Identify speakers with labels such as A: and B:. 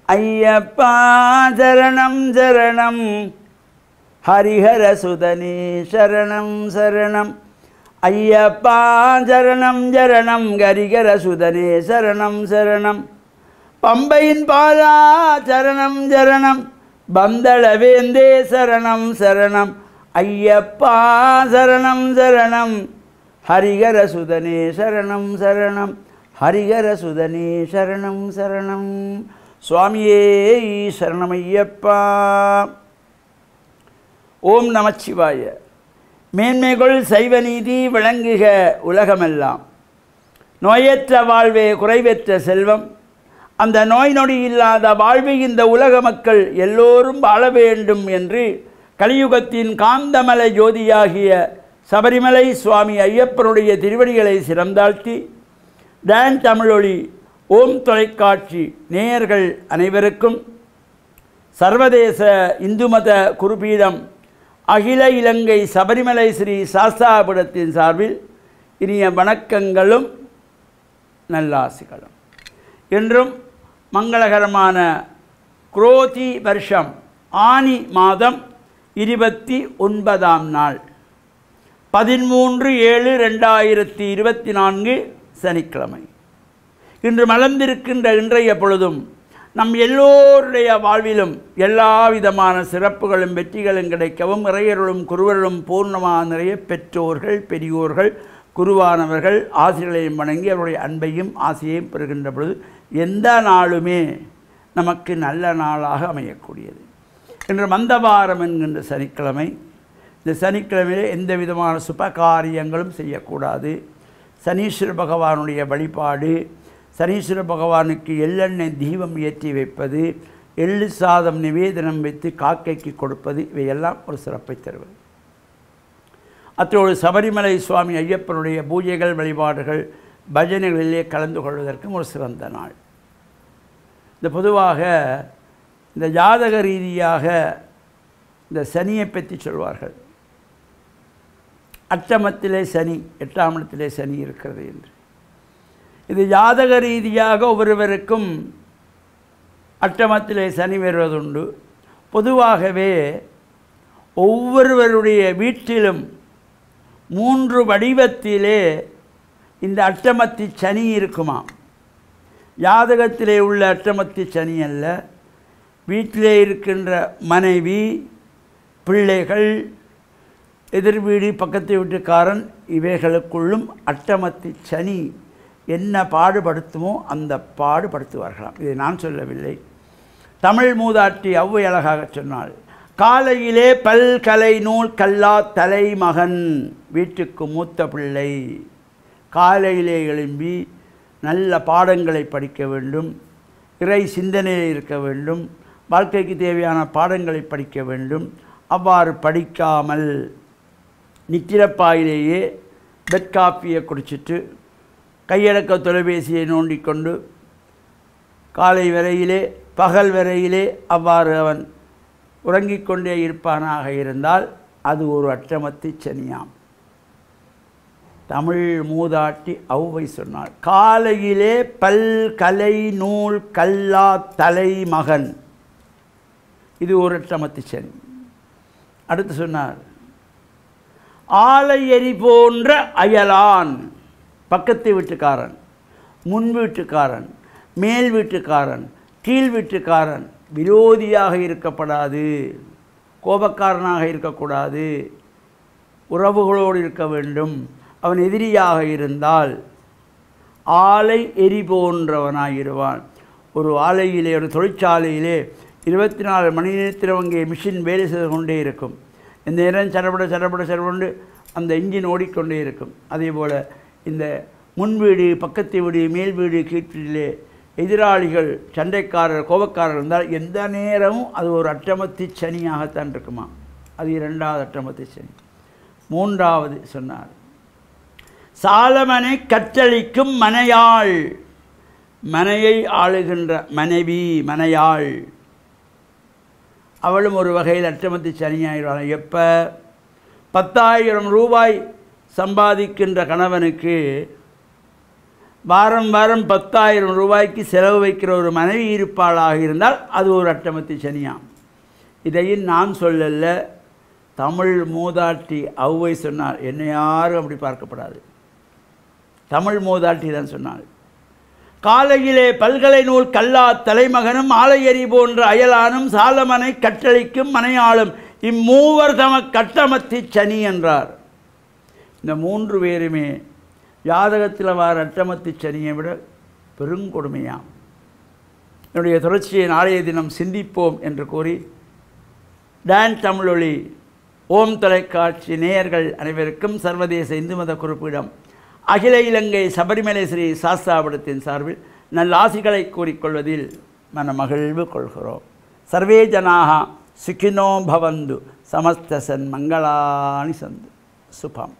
A: ஐயப்பா சரணம் சரணம் ஹரிஹர சுதனே சரணம் சரணம் ஐயப்பா சரணம் சரணம் ஹரிஹர சுதனே சரணம் சரணம் பம்பையின் பாலா சரணம் சரணம் பந்தளவேந்தே சரணம் சரணம் ஐயப்பா சரணம் சரணம் ஹரிஹர சுதனே சரணம் சரணம் ஹரிஹர சுதனே சரணம் சரணம் சுவாமியே சரணமையப்பா. ஓம் நமச்சிவாய. மேன்மைகள் சைவ நீதி விளங்குக உலகமெல்லாம். நோயற்ற வாழ்வே குறைவற்ற செல்வம். அந்த நோய் நொடி இல்லாத வாழ்வை இந்த உலக மக்கள் எல்லோரும் வாழ வேண்டும் என்று கலியுகத்தின் காந்தமல ஜோதியாகிய சபரிமலை சுவாமி ஐயப்பனுடைய திருவடிகளை சிறந்தாழ்த்தி டான் தமிழொலி ஓம் தொலைக்காட்சி நேயர்கள் அனைவருக்கும் சர்வதேச இந்து மத குருபீடம் அகில இலங்கை சபரிமலை ஸ்ரீ சாஸ்தாபுரத்தின் சார்பில் இனிய வணக்கங்களும் நல்லாசிகளும். இன்றும் மங்களகரமான குரோதி வருஷம் ஆனி மாதம் 29ஆம் நாள் 13/7/2024 சனிக்கிழமை. இன்று மலர்ந்திருக்கின்ற இன்றைய பொழுதும் நம் எல்லோருடைய வாழ்விலும் எல்லா விதமான சிறப்புகளும் வெற்றிகளும் கிடைக்கவும் இறையருளும் குருவருளும் பூர்ணமாக நிறைய பெற்றோர்கள் பெரியோர்கள் குருவானவர்கள் ஆசிரியர்களையும் வணங்கி அவருடைய அன்பையும் ஆசையையும் பெறுகின்ற பொழுது எந்த நாளுமே நமக்கு நல்ல நாளாக அமையக்கூடியது. இன்று மந்தவாரம் என்கின்ற சனிக்கிழமை. இந்த சனிக்கிழமையிலே எந்த விதமான சுபகாரியங்களும் செய்யக்கூடாது. சனீஸ்வர பகவானுடைய வழிபாடு, சனீஸ்வர பகவானுக்கு எள்ளெண்ணெய் தீபம் ஏற்றி வைப்பது, எள்ளு சாதம் நிவேதனம் வைத்து காக்கைக்கு கொடுப்பது, இவையெல்லாம் ஒரு சிறப்பை தருவது. அத்தோடு சபரிமலை சுவாமி ஐயப்பனுடைய பூஜைகள் வழிபாடுகள் பஜனைகளிலே கலந்து கொள்வதற்கும் ஒரு சிறந்த நாள். இந்த பொதுவாக இந்த ஜாதக ரீதியாக இந்த சனியை பற்றி சொல்வார்கள். அட்டமத்திலே சனி, 8ஆம் இடத்திலே சனி இருக்கிறது என்று. இது ஜாதக ரீதியாக ஒவ்வொருவருக்கும் அட்டமத்திலே சனி வருவதுண்டு. பொதுவாகவே ஒவ்வொருவருடைய வீட்டிலும் 3 வடிவத்திலே இந்த அட்டமத்தி சனி இருக்குமா. ஜாதகத்திலே உள்ள அட்டமத்தி சனி அல்ல, வீட்டிலே இருக்கின்ற மனைவி, பிள்ளைகள், எதிர் வீடு, பக்கத்து வீட்டுக்காரன், இவைகளுக்குள்ளும் அட்டமத்தி சனி என்ன பாடுபடுத்துமோ அந்த பாடுபடுத்துவார்களாம். இதை நான் சொல்லவில்லை. தமிழ் மூதாட்டி ஔவை அழகாக சொன்னாள். காலையிலே பல்கலை நூல் கல்லா தலைமகன், வீட்டுக்கு மூத்த பிள்ளை. காலையிலே எழும்பி நல்ல பாடங்களை படிக்க வேண்டும், இறை சிந்தனையில் இருக்க வேண்டும், வாழ்க்கைக்கு தேவையான பாடங்களை படிக்க வேண்டும். அவ்வாறு படிக்காமல் நித்திரப்பாயிலேயே பெட் காப்பியை குடிச்சிட்டு கையடக்க தொலைபேசியை நோண்டிக்கொண்டு காலை வரையிலே பகல் வரையிலே அவ்வாறு அவன் உறங்கிக் கொண்டே இருப்பானாக இருந்தால் அது ஒரு அட்டமத்தி சனியாம். தமிழ் மூதாட்டி ஔவை சொன்னாள். காலையிலே பல்கலை நூல் கல்லா தலைமகன், இது ஒரு அட்டமத்தி சனி. அடுத்து சொன்னார், ஆலை எரி போன்ற அயலான், பக்கத்து வீட்டுக்காரன், முன் வீட்டுக்காரன், மேல் வீட்டுக்காரன், கீழ் வீட்டுக்காரன் விரோதியாக இருக்கப்படாது, கோபக்காரனாக இருக்கக்கூடாது, உறவுகளோடு இருக்க வேண்டும். அவன் எதிரியாக இருந்தால் ஆலை எரி போன்றவனாகிடுவான். ஒரு ஆலையிலே, ஒரு தொழிற்சாலையிலே 24 மணி நேரத்தில் அங்கே மிஷின் வேலை செய்து கொண்டே இருக்கும். இந்த நேரம் சடபட சடபட சடபண்டு அந்த இன்ஜின் ஓடிக்கொண்டே இருக்கும். அதே போல் இந்த முன் வீடு, பக்கத்து வீடு, மேல் வீடு, கீழ்வீட்டிலே எதிராளிகள், சண்டைக்காரர், கோபக்காரர் இருந்தால் எந்த நேரமும் அது ஒரு அட்டமத்தி சனியாகத்தான் இருக்குமா. அது 2வது அட்டமத்தி சனி. 3வது சொன்னார், சாலமனை கற்றளிக்கும் மனையாள், மனையை ஆளுகின்ற மனைவி, மனையாள், அவளும் ஒரு வகையில் அட்டமத்தி சனியாயிடுவாள். எப்போ 10,000 ரூபாய் சம்பாதிக்கின்ற கணவனுக்கு வாரம் வாரம் 10,000 ரூபாய்க்கு செலவு வைக்கிற ஒரு மனைவி இருப்பாளாக இருந்தால் அது ஒரு அட்டமத்தி சனியாம். இதையும் நான் சொல்லல, தமிழ் மூதாட்டி ஔவை சொன்னார். என்னை யாரும் அப்படி பார்க்கப்படாது, தமிழ் மூதாட்டி தான் சொன்னாள். காலையிலே பல்கலை நூல் கல்லா தலைமகனும் ஆலையறி போன்ற அயலானும் சாலமனை கட்டளிக்கும் மனையாளும் இம்மூவர் தம கட்டமத்தி சனி என்றார். இந்த 3 பேருமே ஜாதகத்தில் வார அட்டமத்தி சனியை விட பெருங்கொடுமையாம். என்னுடைய தொடர்ச்சியை நாளைய தினம் சிந்திப்போம் என்று கூறி, டான் தமிழொலி ஓம் தொலைக்காட்சி நேயர்கள் அனைவருக்கும் சர்வதேச இந்து மத குறிப்பிடம் அகில இலங்கை சபரிமலை ஸ்ரீ சாஸ்தாபடத்தின் சார்பில் நல்ல ஆசிகளை கூறிக்கொள்வதில் மனமகிழ்வு கொள்கிறோம். சர்வே ஜனாக சுகினோ பவந்து சமஸ்த சன் மங்களானி சந்து சுபம்.